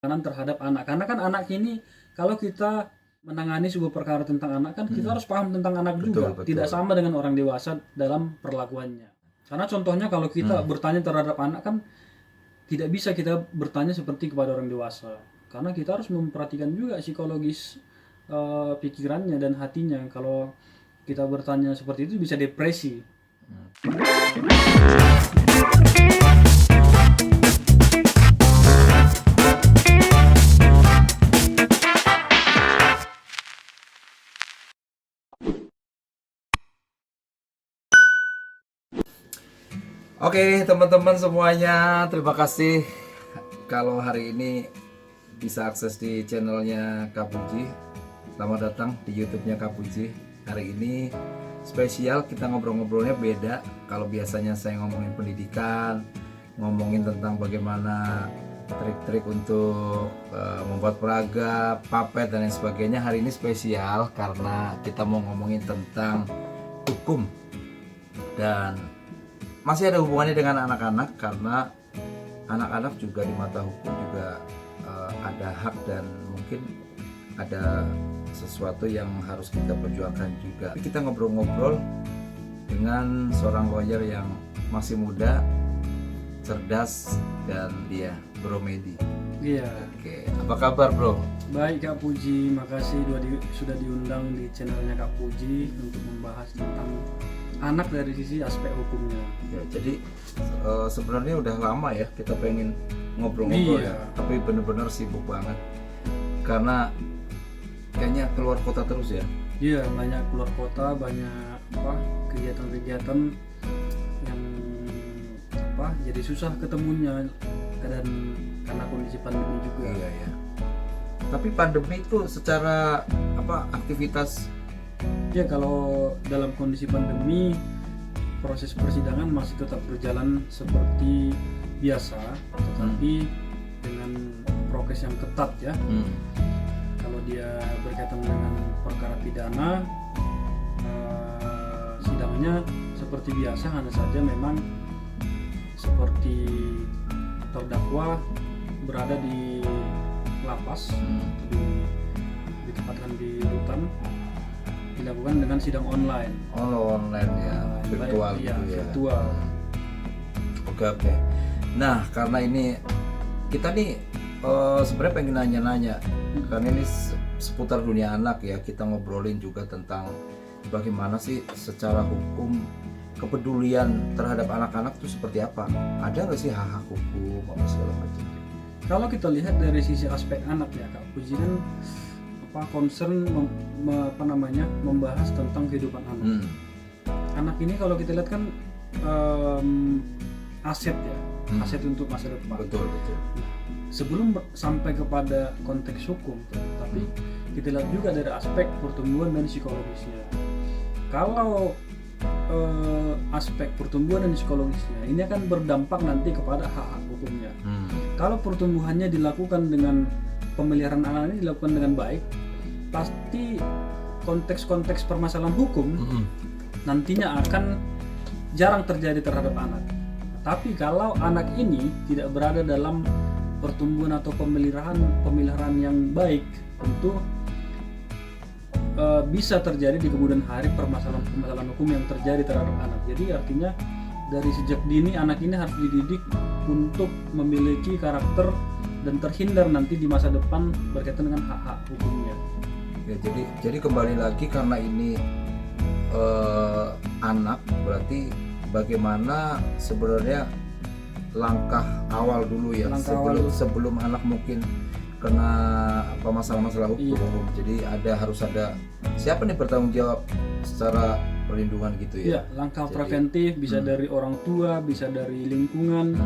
Tekanan terhadap anak. Karena kan anak ini kalau kita menangani sebuah perkara tentang anak kan kita harus paham tentang anak juga. Betul. Tidak sama dengan orang dewasa dalam perlakuannya. Karena contohnya kalau kita bertanya terhadap anak kan tidak bisa kita bertanya seperti kepada orang dewasa. Karena kita harus memperhatikan juga psikologis pikirannya dan hatinya. Kalau kita bertanya seperti itu bisa depresi. Oke teman-teman semuanya, terima kasih kalau hari ini bisa akses di channelnya Kak Puji. Selamat datang di YouTube-nya Kak Puji. Hari ini spesial, kita ngobrol-ngobrolnya beda. Kalau biasanya saya ngomongin pendidikan, ngomongin tentang bagaimana trik-trik untuk membuat peraga, papet dan lain sebagainya. Hari ini spesial karena kita mau ngomongin tentang hukum dan masih ada hubungannya dengan anak-anak, karena anak-anak juga di mata hukum juga ada hak dan mungkin ada sesuatu yang harus kita perjuangkan juga. Kita ngobrol-ngobrol dengan seorang lawyer yang masih muda, cerdas, dan dia Bro Medi. Iya. Oke, apa kabar Bro? Baik Kak Puji, makasih sudah diundang di channelnya Kak Puji untuk membahas tentang anak dari sisi aspek hukumnya. Ya, jadi sebenarnya udah lama ya kita pengen ngobrol-ngobrol ya, tapi bener-bener sibuk banget karena kayaknya keluar kota terus ya. Iya, banyak keluar kota, banyak kegiatan-kegiatan yang jadi susah ketemunya dan karena kondisi pandemi juga. Iya ya. Tapi pandemi itu secara aktivitas? Ya, kalau dalam kondisi pandemi proses persidangan masih tetap berjalan seperti biasa, tetapi dengan prokes yang ketat ya. Kalau dia berkaitan dengan perkara pidana, sidangnya seperti biasa, hanya saja memang seperti terdakwa berada di lapas, ditempatkan di rutan, dilakukan dengan sidang online. Online ya, virtual ya, gitu ya. Virtual. Oke. Nah, karena ini kita nih sebenarnya pengen nanya-nanya, karena ini seputar dunia anak ya. Kita ngobrolin juga tentang bagaimana sih secara hukum kepedulian terhadap anak-anak itu seperti apa? Ada nggak sih hak-hak hukum apa segala macam? Kalau kita lihat dari sisi aspek anak ya Kak Puji kan concern membahas tentang kehidupan anak. Anak ini kalau kita lihat kan aset ya, aset untuk masa depan. Betul. Nah, sebelum sampai kepada konteks hukum, tapi kita lihat juga dari aspek pertumbuhan dan psikologisnya. Kalau aspek pertumbuhan dan psikologisnya ini akan berdampak nanti kepada hak-hak hukumnya. Kalau pertumbuhannya dilakukan dengan pemeliharaan anak ini dilakukan dengan baik, pasti konteks-konteks permasalahan hukum nantinya akan jarang terjadi terhadap anak. Tapi kalau anak ini tidak berada dalam pertumbuhan atau pemeliharaan yang baik, tentu bisa terjadi di kemudian hari permasalahan hukum yang terjadi terhadap anak. Jadi artinya dari sejak dini anak ini harus dididik untuk memiliki karakter dan terhindar nanti di masa depan berkaitan dengan hak-hak hukumnya. Ya, jadi kembali lagi karena ini anak, berarti bagaimana sebenarnya langkah awal dulu ya, sebelum anak mungkin kena masalah-masalah hukum. Iya. Jadi harus ada siapa nih bertanggung jawab secara perlindungan gitu ya. Iya, langkah preventif bisa dari orang tua, bisa dari lingkungan,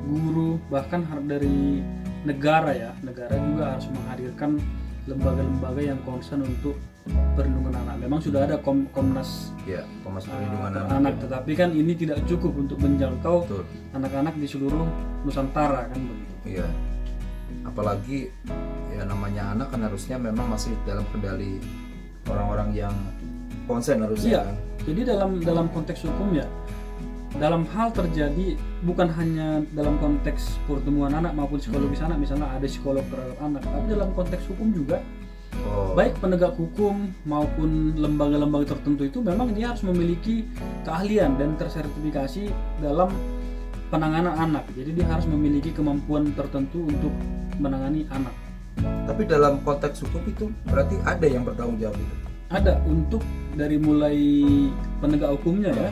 guru, bahkan dari negara ya. Negara juga harus menghadirkan lembaga-lembaga yang concern untuk perlindungan anak. Memang sudah ada Komnas perlindungan anak, tetapi kan ini tidak cukup untuk menjangkau anak-anak di seluruh Nusantara kan begitu. Iya. Apalagi ya namanya anak kan harusnya memang masih dalam kendali orang-orang yang konsen harusnya. Iya. Kan? Jadi dalam konteks hukum ya, dalam hal terjadi bukan hanya dalam konteks pertemuan anak maupun psikologis anak, misalnya ada psikolog terhadap anak, tapi dalam konteks hukum juga. Baik penegak hukum maupun lembaga-lembaga tertentu itu memang dia harus memiliki keahlian dan tersertifikasi dalam penanganan anak. Jadi dia harus memiliki kemampuan tertentu untuk menangani anak. Tapi dalam konteks hukum itu berarti ada yang bertanggung jawab itu. Ada untuk dari mulai penegak hukumnya ya.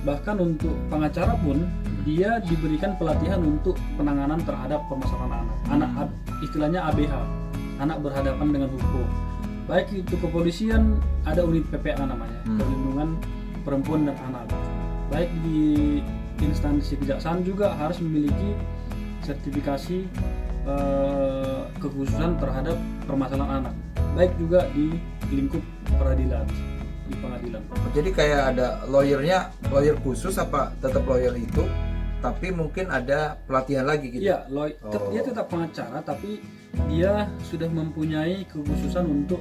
Bahkan untuk pengacara pun dia diberikan pelatihan untuk penanganan terhadap permasalahan anak. Anak istilahnya ABH. Anak berhadapan dengan hukum. Baik itu kepolisian ada unit PPA namanya, perlindungan perempuan dan anak. Baik di instansi kejaksaan juga harus memiliki sertifikasi kekhususan terhadap permasalahan anak. Baik juga di lingkup peradilan, di pengadilan. Jadi kayak ada lawyer khusus apa tetap lawyer itu, tapi mungkin ada pelatihan lagi gitu. Iya, dia tetap pengacara tapi dia sudah mempunyai kekhususan untuk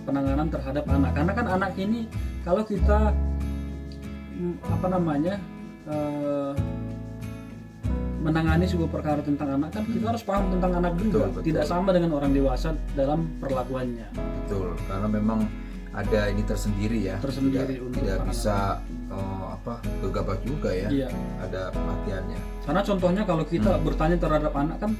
penanganan terhadap anak. Karena kan anak ini kalau kita menangani sebuah perkara tentang anak kan kita harus paham tentang anak juga. Betul. Tidak sama dengan orang dewasa dalam perlakuannya. Betul, karena memang ada ini tersendiri ya. Tersendiri untuk tidak anak. bisa gegabah juga ya. Iya. Ada pelatihannya. Karena contohnya kalau kita bertanya terhadap anak kan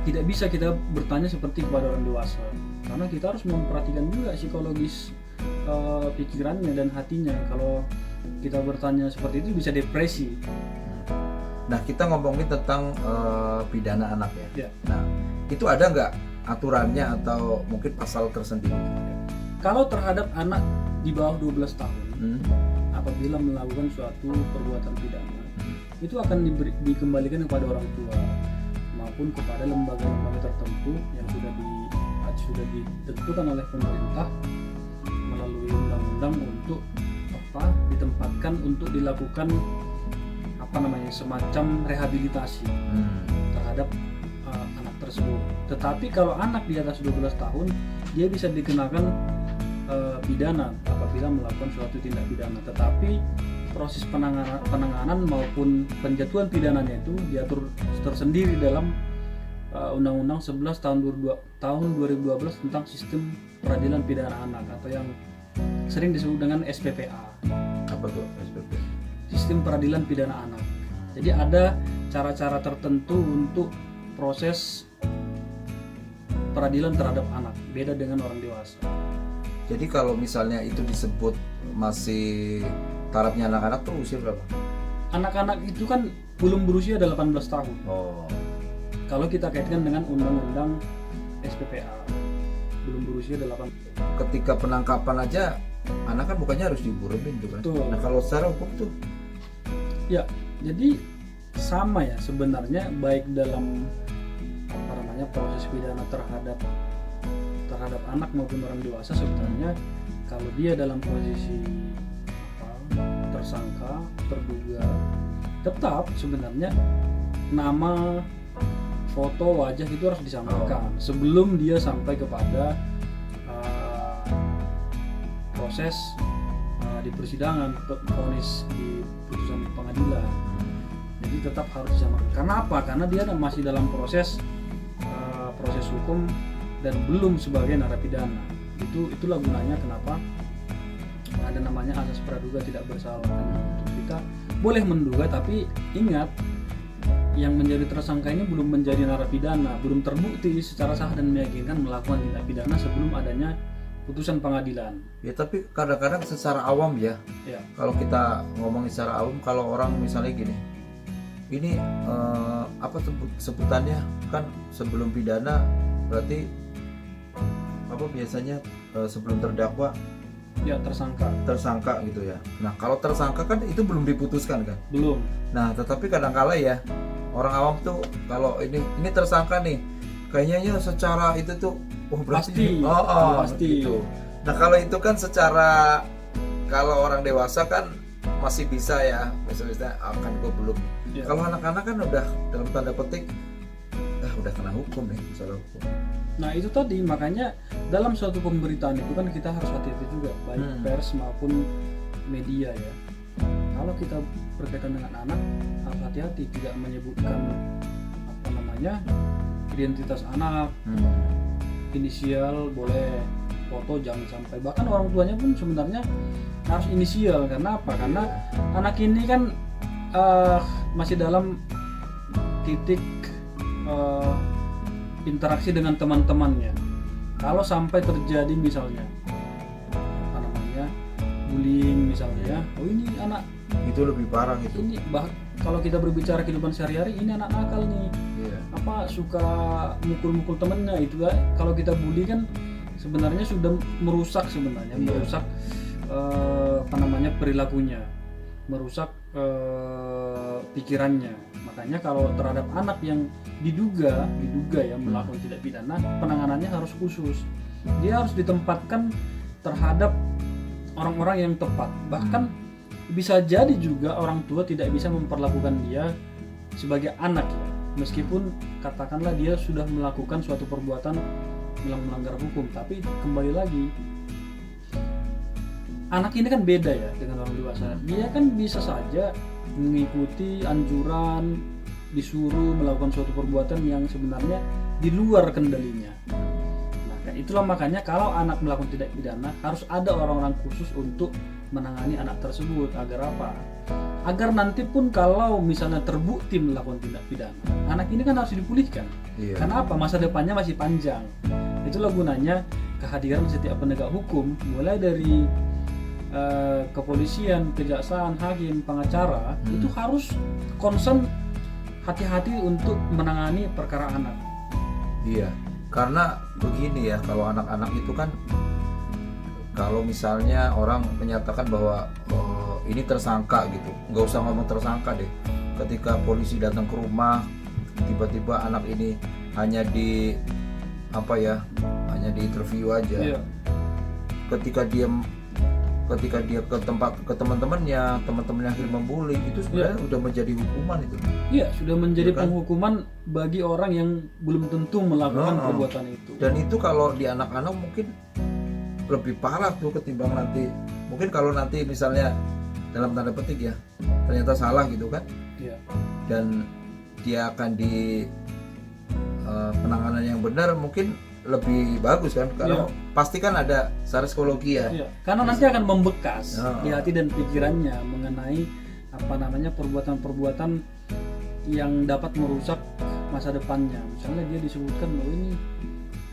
tidak bisa kita bertanya seperti kepada orang dewasa. Karena kita harus memperhatikan juga psikologis pikirannya dan hatinya. Kalau kita bertanya seperti itu bisa depresi. Nah, kita ngomongin tentang pidana anak ya. Ya. Nah, itu ada nggak aturannya atau mungkin pasal tersendiri? Kalau terhadap anak di bawah 12 tahun, apabila melakukan suatu perbuatan pidana, itu akan dikembalikan kepada orang tua maupun kepada lembaga-lembaga tertentu yang sudah ditentukan oleh pemerintah melalui undang-undang untuk ditempatkan untuk dilakukan semacam rehabilitasi terhadap anak tersebut. Tetapi kalau anak di atas 12 tahun dia bisa dikenakan pidana apabila melakukan suatu tindak pidana. Tetapi proses penanganan maupun penjatuhan pidananya itu diatur tersendiri dalam Undang-Undang 11 tahun 2012 tentang Sistem Peradilan Pidana Anak atau yang sering disebut dengan SPPA. Apa tuh SPPA? Sistem Peradilan Pidana Anak. Jadi ada cara-cara tertentu untuk proses peradilan terhadap anak, beda dengan orang dewasa. Jadi kalau misalnya itu disebut masih tarafnya anak-anak tuh usia berapa? Anak-anak itu kan belum berusia 18 tahun. Kalau kita kaitkan dengan undang-undang SPPA, belum berusia 18. Ketika penangkapan aja anak kan bukannya harus diburumin tuh kan? Betul. Nah, kalau secara hukum tuh ya, jadi sama ya sebenarnya, baik dalam proses pidana terhadap anak maupun orang dewasa. Sebenarnya kalau dia dalam posisi tersangka, terduga, tetap sebenarnya nama, foto, wajah itu harus disamakan sebelum dia sampai kepada proses di persidangan, vonis di putusan pengadilan. Jadi tetap harus disamakan. Karena apa? Karena dia masih dalam proses hukum dan belum sebagai narapidana. Itulah gunanya kenapa ada namanya asas praduga tidak bersalah. Untuk kita boleh menduga, tapi ingat yang menjadi tersangka ini belum menjadi narapidana, belum terbukti secara sah dan meyakinkan melakukan tindak pidana sebelum adanya putusan pengadilan. ya, tapi kadang-kadang secara awam ya. Kalau kita ngomongin secara awam, kalau orang misalnya gini, ini sebutannya kan sebelum pidana berarti biasanya sebelum terdakwa Ya, tersangka gitu ya. Nah, kalau tersangka kan itu belum diputuskan kan? Belum. Nah, tetapi kadang-kala ya orang awam tuh kalau ini tersangka nih, kayaknya secara itu tuh berarti pasti. Gitu. Nah, kalau itu kan secara, kalau orang dewasa kan masih bisa ya, misalnya akan gue belum. Ya. Kalau anak-anak kan udah dalam tanda petik udah kena hukum nih, soal hukum. Nah, itu tadi makanya dalam suatu pemberitaan itu kan kita harus hati-hati juga, baik pers maupun media ya. kalau kita berkaitan dengan anak harus hati-hati, tidak menyebutkan apa namanya identitas anak, inisial boleh, foto jangan sampai, bahkan orang tuanya pun sebenarnya harus inisial. Karena apa? Karena anak ini kan masih dalam titik interaksi dengan teman-temannya. Kalau sampai terjadi misalnya apa namanya bullying misalnya, oh ini anak itu lebih parah itu. ini kalau kita berbicara kehidupan sehari-hari, ini anak nakal nih, apa suka mukul-mukul temennya itu ya. Kalau kita bully kan sebenarnya sudah merusak merusak apa namanya perilakunya, merusak pikirannya. Makanya kalau terhadap anak yang diduga ya melakukan tindak pidana, penanganannya harus khusus. Dia harus ditempatkan terhadap orang-orang yang tepat. Bahkan bisa jadi juga orang tua tidak bisa memperlakukan dia sebagai anak ya, meskipun katakanlah dia sudah melakukan suatu perbuatan yang melanggar hukum. Tapi kembali lagi, anak ini kan beda ya dengan orang dewasa. Dia kan bisa saja mengikuti anjuran, disuruh melakukan suatu perbuatan yang sebenarnya di luar kendalinya. Nah, itulah makanya kalau anak melakukan tindak pidana harus ada orang-orang khusus untuk menangani anak tersebut. Agar apa? Agar nanti pun kalau misalnya terbukti melakukan tindak pidana, anak ini kan harus dipulihkan. Karena apa? Masa depannya masih panjang. Itulah gunanya kehadiran setiap penegak hukum, mulai dari kepolisian, kejaksaan, hakim, pengacara, itu harus concern hati-hati untuk menangani perkara anak. Iya, karena begini ya, kalau anak-anak itu kan, kalau misalnya orang menyatakan bahwa ini tersangka gitu, nggak usah ngomong tersangka deh. Ketika polisi datang ke rumah, tiba-tiba anak ini hanya di interview aja. Iya. Ketika dia ke teman-temannya akhirnya membuli, itu sebenarnya udah menjadi hukuman itu. Iya, sudah menjadi penghukuman bagi orang yang belum tentu melakukan perbuatan itu. Dan itu kalau di anak-anak mungkin lebih parah tuh ketimbang nanti. Mungkin kalau nanti misalnya dalam tanda petik ya, ternyata salah gitu kan. Iya. Dan dia akan di penanganan yang benar, mungkin lebih bagus kan, karena pasti kan ada secara psikologi ya. Karena nanti akan membekas di hati dan pikirannya mengenai apa namanya perbuatan-perbuatan yang dapat merusak masa depannya. Misalnya dia disebutkan bahwa ini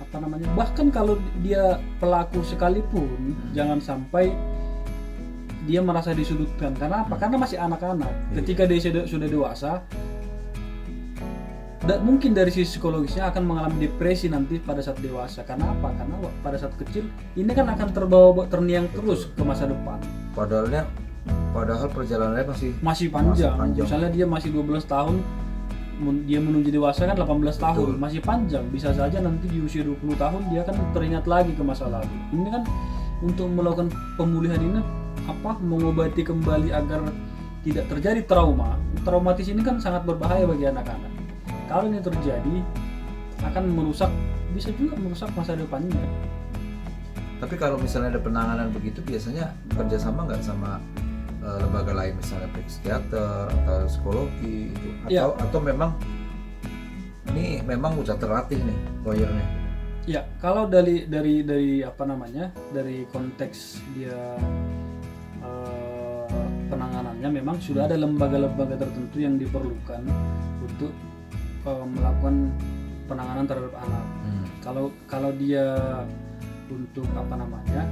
apa namanya, bahkan kalau dia pelaku sekalipun jangan sampai dia merasa disudutkan. Karena apa? Karena masih anak-anak. Ketika dia sudah dewasa, dan mungkin dari sisi psikologisnya akan mengalami depresi nanti pada saat dewasa. Karena apa? Karena pada saat kecil ini kan akan terbawa terniang terus ke masa depan. Padahal perjalanannya masih panjang. Misalnya dia masih 12 tahun, dia menuju dewasa kan 18 tahun. Masih panjang. Bisa saja nanti di usia 20 tahun dia kan teringat lagi ke masa lalu. Ini kan untuk melakukan pemulihan ini mengobati kembali agar tidak terjadi trauma. Traumatis ini kan sangat berbahaya bagi anak-anak. Kalau ini terjadi akan bisa juga merusak masa depannya. Tapi kalau misalnya ada penanganan begitu, biasanya kerjasama nggak sama lembaga lain, misalnya psikiater atau psikologi itu, atau memang ini memang udah terlatih nih lawyernya? Ya, kalau dari apa namanya, dari konteks dia penanganannya memang sudah ada lembaga-lembaga tertentu yang diperlukan untuk melakukan penanganan terhadap anak. Kalau dia untuk apa namanya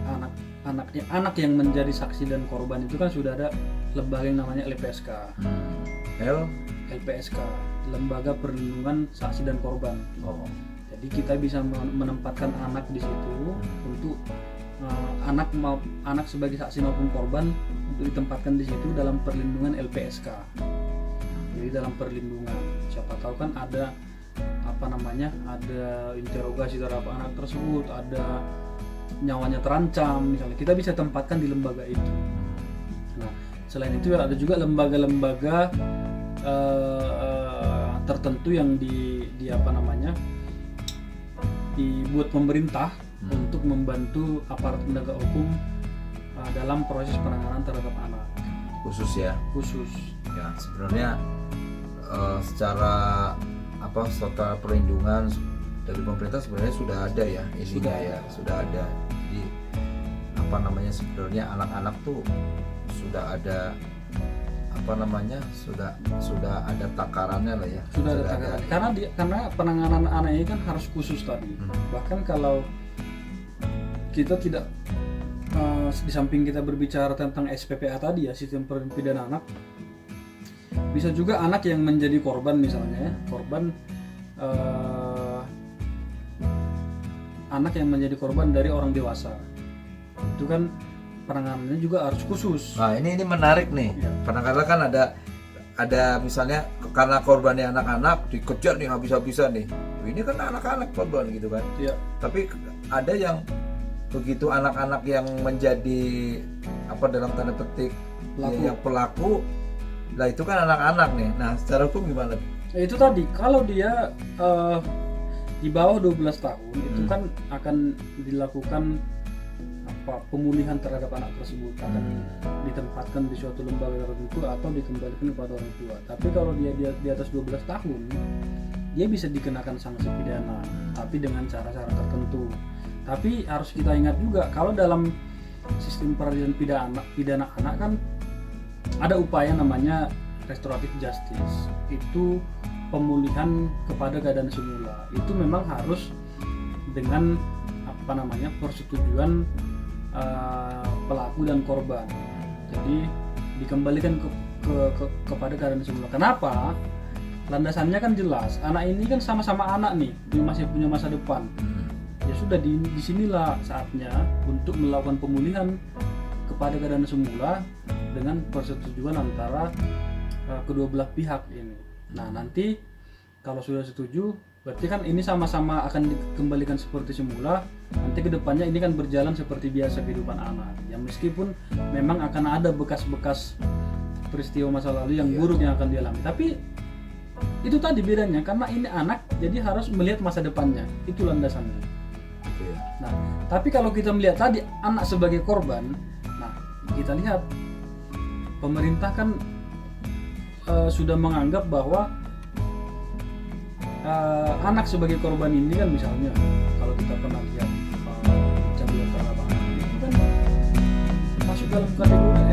anak yang menjadi saksi dan korban, itu kan sudah ada lembaga yang namanya LPSK. LPSK, Lembaga Perlindungan Saksi dan Korban. Jadi kita bisa menempatkan anak di situ untuk anak sebagai saksi maupun korban untuk ditempatkan di situ dalam perlindungan LPSK. Jadi dalam perlindungan, siapa tahu kan ada ada interogasi terhadap anak tersebut, ada nyawanya terancam misalnya, kita bisa tempatkan di lembaga itu. Nah, selain itu ada juga lembaga-lembaga tertentu yang dibuat pemerintah untuk membantu aparat penegak hukum dalam proses penanganan terhadap anak. khusus ya. khusus. Ya sebenarnya secara secara perlindungan dari pemerintah sebenarnya sudah ada ya ininya ya, sudah ada. Jadi sebenarnya anak-anak tuh sudah ada sudah ada takarannya lah ya. Sudah ada takaran. Karena penanganan anak ini kan harus khusus tadi. Bahkan kalau kita tidak di samping kita berbicara tentang SPPA tadi ya, sistem peradilan pidana anak, bisa juga anak yang menjadi korban misalnya ya, anak yang menjadi korban dari orang dewasa. Itu kan penanganannya juga harus khusus. Nah ini menarik nih. Ya. Kadang-kadang kan ada misalnya karena korbannya anak-anak dikejar nih habis-habisan nih. Ini kan anak-anak korban gitu kan. Iya. Tapi ada yang begitu anak-anak yang menjadi dalam tanda petik yang pelaku, lah itu kan anak-anak nih. Nah secara hukum gimana? Nah, itu tadi kalau dia di bawah 12 tahun itu kan akan dilakukan pemulihan terhadap anak tersebut, akan ditempatkan di suatu lembaga tertentu atau dikembalikan kepada orang tua. Tapi kalau dia di atas 12 tahun, dia bisa dikenakan sanksi pidana, tapi dengan cara-cara tertentu. Tapi harus kita ingat juga kalau dalam sistem peradilan pidana anak kan ada upaya namanya restoratif justice. Itu pemulihan kepada keadaan semula. Itu memang harus dengan persetujuan pelaku dan korban. Jadi dikembalikan kepada keadaan semula. Kenapa? Landasannya kan jelas. Anak ini kan sama-sama anak nih, dia masih punya masa depan. Ya sudah di sinilah saatnya untuk melakukan pemulihan kepada keadaan semula dengan persetujuan antara kedua belah pihak ini. Nah, nanti kalau sudah setuju, berarti kan ini sama-sama akan dikembalikan seperti semula. Nanti kedepannya ini kan berjalan seperti biasa kehidupan anak. Ya meskipun memang akan ada bekas-bekas peristiwa masa lalu yang buruk yang akan dialami. Tapi itu tadi bedanya, karena ini anak, jadi harus melihat masa depannya. Itu landasannya. Nah, tapi kalau kita melihat tadi anak sebagai korban, nah kita lihat pemerintah kan sudah menganggap bahwa anak sebagai korban ini kan, misalnya kalau kita pernah lihat pencabulan terhadap anak itu kan masuk dalam kategori